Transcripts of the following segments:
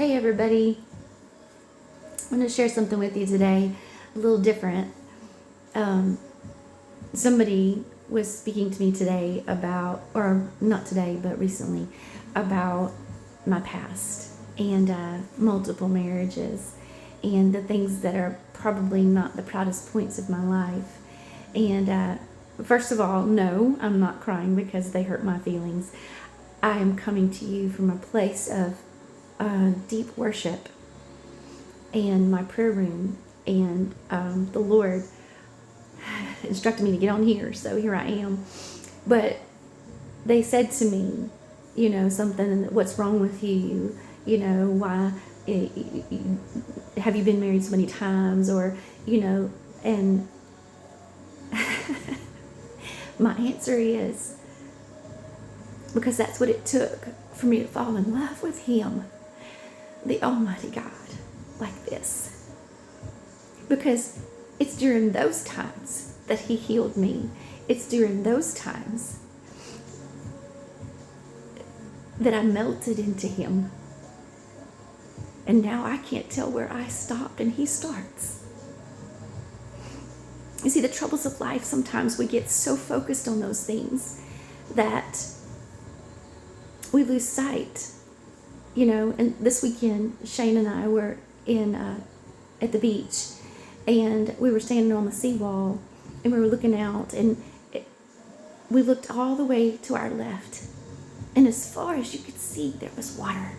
Hey everybody, I'm going to share something with you today, a little different. Somebody was speaking to me today about, or not today, but recently, about my past and multiple marriages and the things that are probably not the proudest points of my life. And first of all, no, I'm not crying because they hurt my feelings. I am coming to you from a place of deep worship and my prayer room, and the Lord instructed me to get on here, so here I am. But they said to me, something, what's wrong with you? Why have you been married so many times? Or, and my answer is because that's what it took for me to fall in love with Him, the Almighty God, like this. Because it's during those times that He healed me. It's during those times that I melted into Him. And now I can't tell where I stopped and He starts. You see, the troubles of life, sometimes we get so focused on those things that we lose sight. And this weekend, Shane and I were at the beach, and we were standing on the seawall, and we were looking out, and we looked all the way to our left, and as far as you could see, there was water.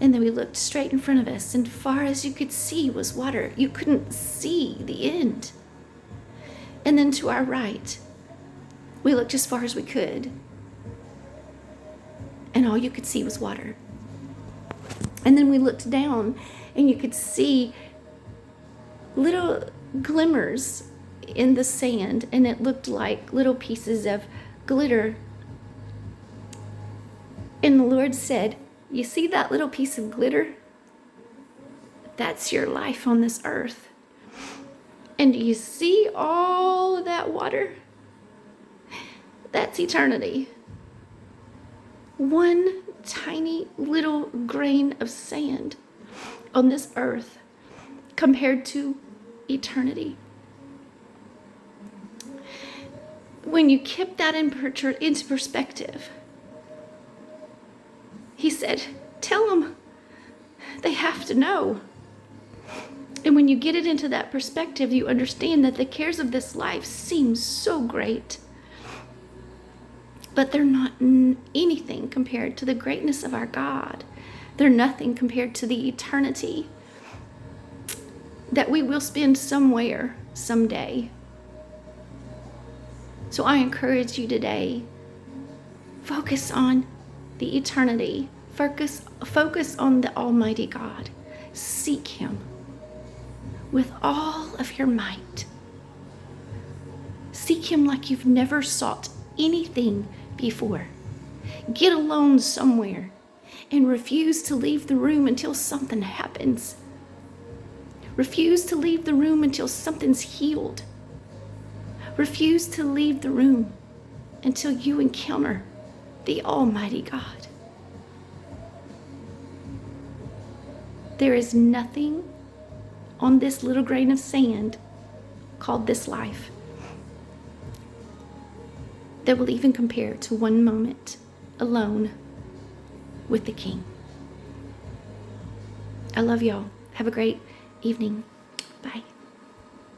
And then we looked straight in front of us, and far as you could see was water. You couldn't see the end. And then to our right, we looked as far as we could, and all you could see was water. And then we looked down, and you could see little glimmers in the sand, and it looked like little pieces of glitter. And the Lord said, "You see that little piece of glitter? That's your life on this earth. And do you see all of that water? That's eternity. One tiny little grain of sand on this earth compared to eternity." When you keep that into perspective, He said, tell them they have to know. And when you get it into that perspective, you understand that the cares of this life seem so great, but they're not anything compared to the greatness of our God. They're nothing compared to the eternity that we will spend somewhere, someday. So I encourage you today, focus on the eternity. Focus on the Almighty God. Seek Him with all of your might. Seek Him like you've never sought anything before. Get alone somewhere and refuse to leave the room until something happens. Refuse to leave the room until something's healed. Refuse to leave the room until you encounter the Almighty God. There is nothing on this little grain of sand called this life that will even compare to one moment alone with the King. I love y'all. Have a great evening. Bye.